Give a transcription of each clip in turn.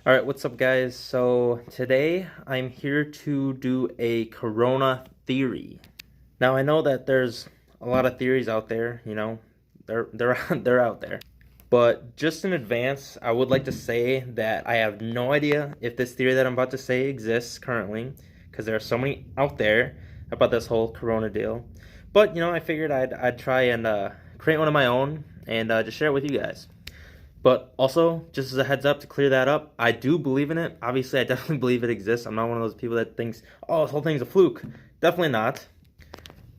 All right, what's up, guys? So today I'm here to do a corona theory. Now I know that there's a lot of theories out there, they're they're out there. But just in advance, I would like to say that I have no idea if this theory that I'm about to say exists currently, because there are so many out there about this whole corona deal. But I figured I'd try and create one of my own and just share it with you guys. But also, just as a heads up to clear that up, I do believe in it. Obviously, I definitely believe it exists. I'm not one of those people that thinks, oh, this whole thing's a fluke. Definitely not.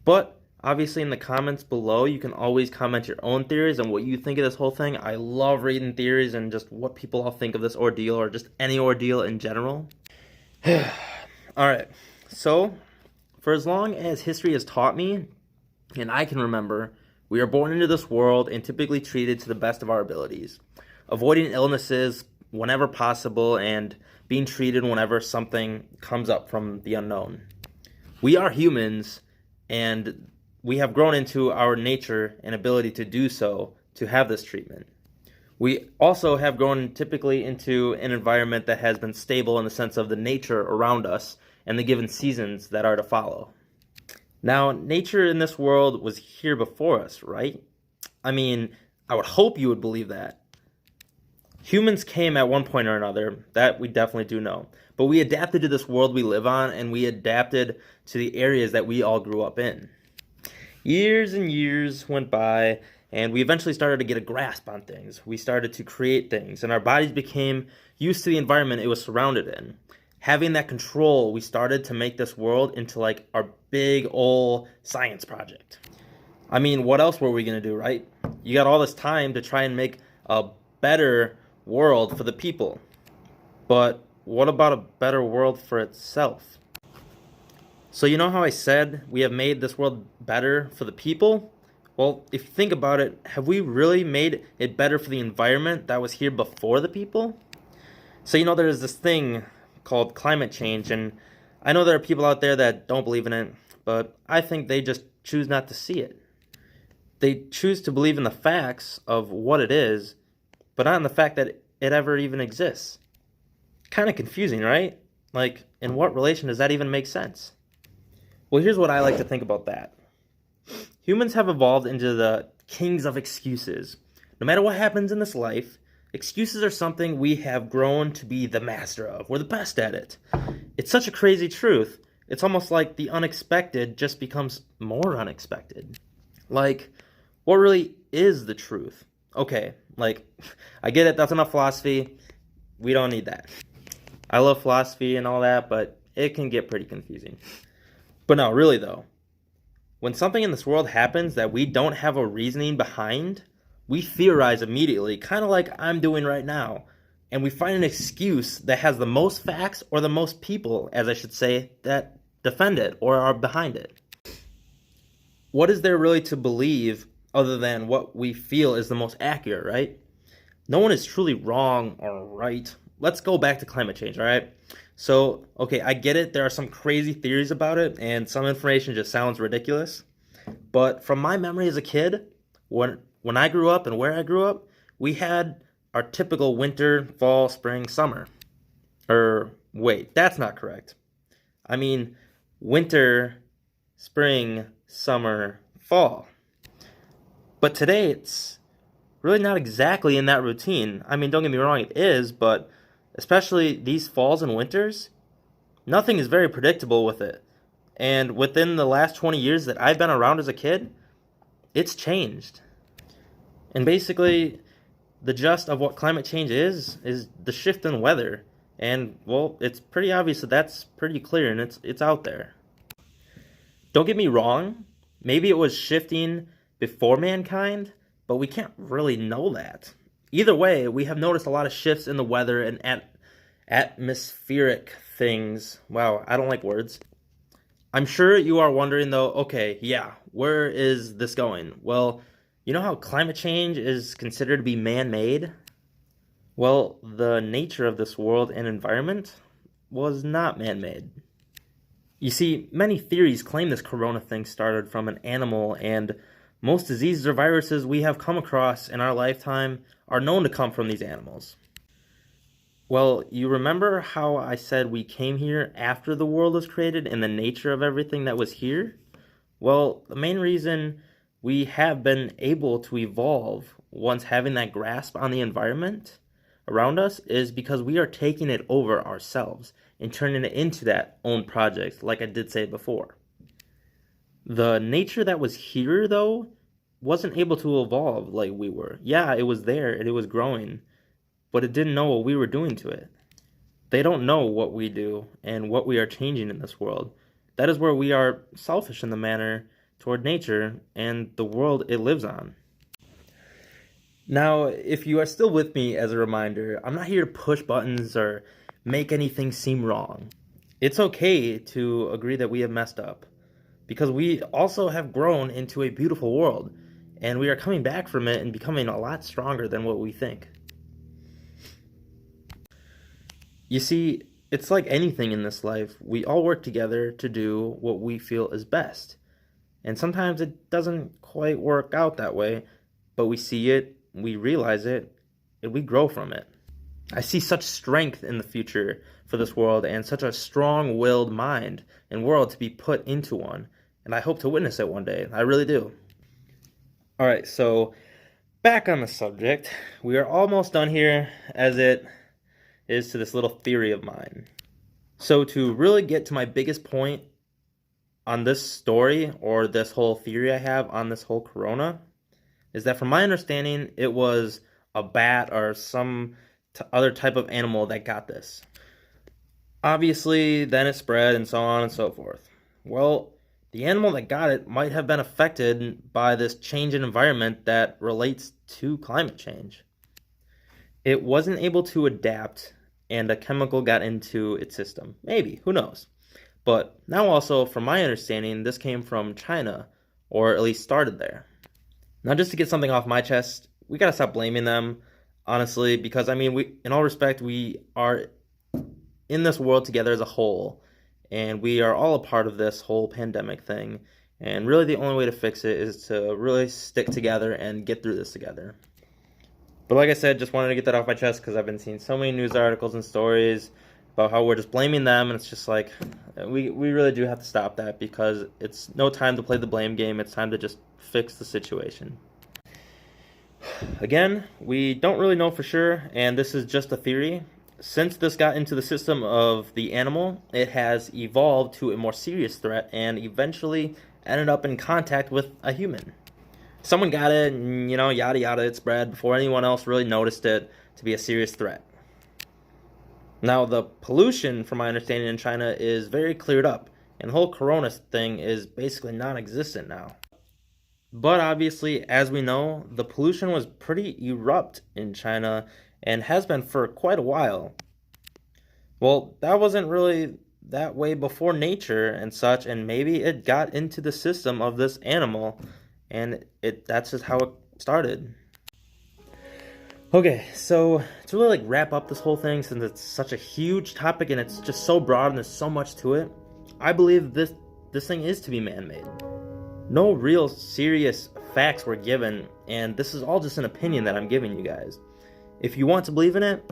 But obviously, in the comments below, you can always comment your own theories on what you think of this whole thing. I love reading theories and just what people all think of this ordeal or just any ordeal in general. All right. So, for as long as history has taught me, and I can remember, we are born into this world and typically treated to the best of our abilities, avoiding illnesses whenever possible and being treated whenever something comes up from the unknown. We are humans, and we have grown into our nature and ability to do so, to have this treatment. We also have grown typically into an environment that has been stable in the sense of the nature around us and the given seasons that are to follow. Now, nature in this world was here before us, right? I mean, I would hope you would believe that. Humans came at one point or another, that we definitely do know. But we adapted to this world we live on, and we adapted to the areas that we all grew up in. Years and years went by, and we eventually started to get a grasp on things. We started to create things, and our bodies became used to the environment it was surrounded in. Having that control, we started to make this world into like our big old science project. I mean, what else were we going to do, right? You got all this time to try and make a better world for the people. But what about a better world for itself? So you know how I said we have made this world better for the people? Well, if you think about it, have we really made it better for the environment that was here before the people? So there's this thing called climate change, and I know there are people out there that don't believe in it, but I think they just choose not to see it. They choose to believe in the facts of what it is, but not in the fact that it ever even exists. Kind of confusing, right? Like, in what relation does that even make sense? Well, here's what I like to think about that. Humans have evolved into the kings of excuses. No matter what happens in this life, excuses are something we have grown to be the master of. We're the best at it. It's such a crazy truth. It's almost like the unexpected just becomes more unexpected. Like, what really is the truth? Okay, I get it, that's enough philosophy. We don't need that. I love philosophy and all that, but it can get pretty confusing. But no, really though, when something in this world happens that we don't have a reasoning behind, we theorize immediately, kind of like I'm doing right now, and we find an excuse that has the most facts, or the most people, as I should say, that defend it or are behind it. What is there really to believe other than what we feel is the most accurate, right? No one is truly wrong or right. Let's go back to climate change, all right? So, okay, I get it. There are some crazy theories about it, and some information just sounds ridiculous. But from my memory as a kid, when I grew up and where I grew up, we had our typical winter, fall, spring, summer. Wait, that's not correct. I mean, winter, spring, summer, fall. But today, it's really not exactly in that routine. I mean, don't get me wrong, it is, but especially these falls and winters, nothing is very predictable with it. And within the last 20 years that I've been around as a kid, it's changed. And basically, the gist of what climate change is the shift in weather. And, well, it's pretty obvious that that's pretty clear, and it's out there. Don't get me wrong, maybe it was shifting before mankind, but we can't really know that. Either way, we have noticed a lot of shifts in the weather and atmospheric things. Wow, I don't like words. I'm sure you are wondering though, okay, yeah, where is this going? Well, you know how climate change is considered to be man-made? Well, the nature of this world and environment was not man-made. You see, many theories claim this corona thing started from an animal, and most diseases or viruses we have come across in our lifetime are known to come from these animals. Well, you remember how I said we came here after the world was created and the nature of everything that was here? Well, the main reason we have been able to evolve once having that grasp on the environment around us is because we are taking it over ourselves and turning it into that own project, like I did say before. The nature that was here, though, wasn't able to evolve like we were. Yeah, it was there and it was growing, but it didn't know what we were doing to it. They don't know what we do and what we are changing in this world. That is where we are selfish in the manner toward nature and the world it lives on. Now, if you are still with me, as a reminder, I'm not here to push buttons or make anything seem wrong. It's okay to agree that we have messed up because we also have grown into a beautiful world and we are coming back from it and becoming a lot stronger than what we think. You see, it's like anything in this life. We all work together to do what we feel is best. And sometimes it doesn't quite work out that way, but we see it, we realize it, and we grow from it. I see such strength in the future for this world and such a strong-willed mind and world to be put into one. And I hope to witness it one day. I really do. All right, so back on the subject. We are almost done here as it is to this little theory of mine. So to really get to my biggest point on this story or this whole theory I have on this whole corona is that from my understanding, it was a bat or some other type of animal that got this. Obviously, then it spread and so on and so forth. Well, the animal that got it might have been affected by this change in environment that relates to climate change. It wasn't able to adapt and a chemical got into its system. Maybe, who knows? But now also, from my understanding, this came from China, or at least started there. Now, just to get something off my chest, we gotta stop blaming them, honestly, because I mean, in all respect, we are in this world together as a whole, and we are all a part of this whole pandemic thing, and really the only way to fix it is to really stick together and get through this together. But like I said, just wanted to get that off my chest because I've been seeing so many news articles and stories about how we're just blaming them, and it's just like, we really do have to stop that because it's no time to play the blame game. It's time to just fix the situation. Again, we don't really know for sure, and this is just a theory. Since this got into the system of the animal, it has evolved to a more serious threat and eventually ended up in contact with a human. Someone got it, and, yada yada, it spread before anyone else really noticed it to be a serious threat. Now, the pollution, from my understanding in China, is very cleared up, and the whole corona thing is basically non-existent now. But obviously, as we know, the pollution was pretty erupt in China and has been for quite a while. Well, that wasn't really that way before nature and such, and maybe it got into the system of this animal, and that's just how it started. Okay, so to really wrap up this whole thing, since it's such a huge topic and it's just so broad and there's so much to it, I believe this thing is to be man-made. No real serious facts were given, and this is all just an opinion that I'm giving you guys. If you want to believe in it,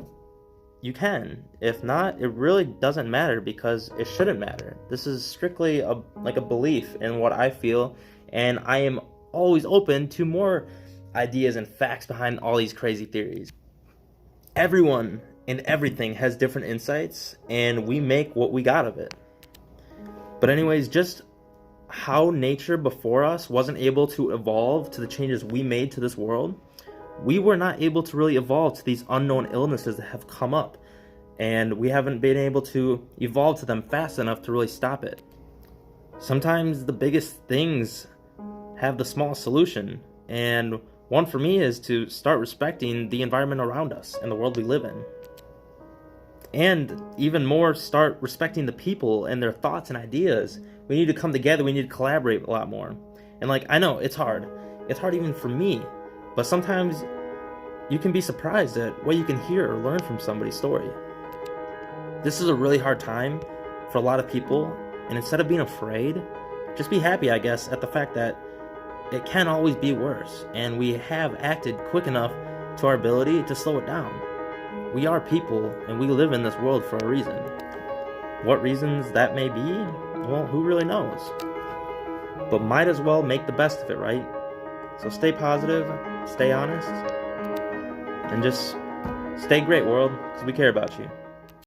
you can. If not, it really doesn't matter because it shouldn't matter. This is strictly a belief in what I feel, and I am always open to more ideas and facts behind all these crazy theories. Everyone and everything has different insights, and we make what we got of it. But anyways, just how nature before us wasn't able to evolve to the changes we made to this world, we were not able to really evolve to these unknown illnesses that have come up, and we haven't been able to evolve to them fast enough to really stop it. Sometimes the biggest things have the smallest solution, and one for me is to start respecting the environment around us and the world we live in. And even more, start respecting the people and their thoughts and ideas. We need to come together, we need to collaborate a lot more. And I know, it's hard. It's hard even for me. But sometimes you can be surprised at what you can hear or learn from somebody's story. This is a really hard time for a lot of people, and instead of being afraid, just be happy, I guess, at the fact that it can always be worse, and we have acted quick enough to our ability to slow it down. we are people and we live in this world for a reason. What reasons that may be, well, who really knows? But might as well make the best of it, right? So stay positive, stay honest, and just stay great, world, because we care about you.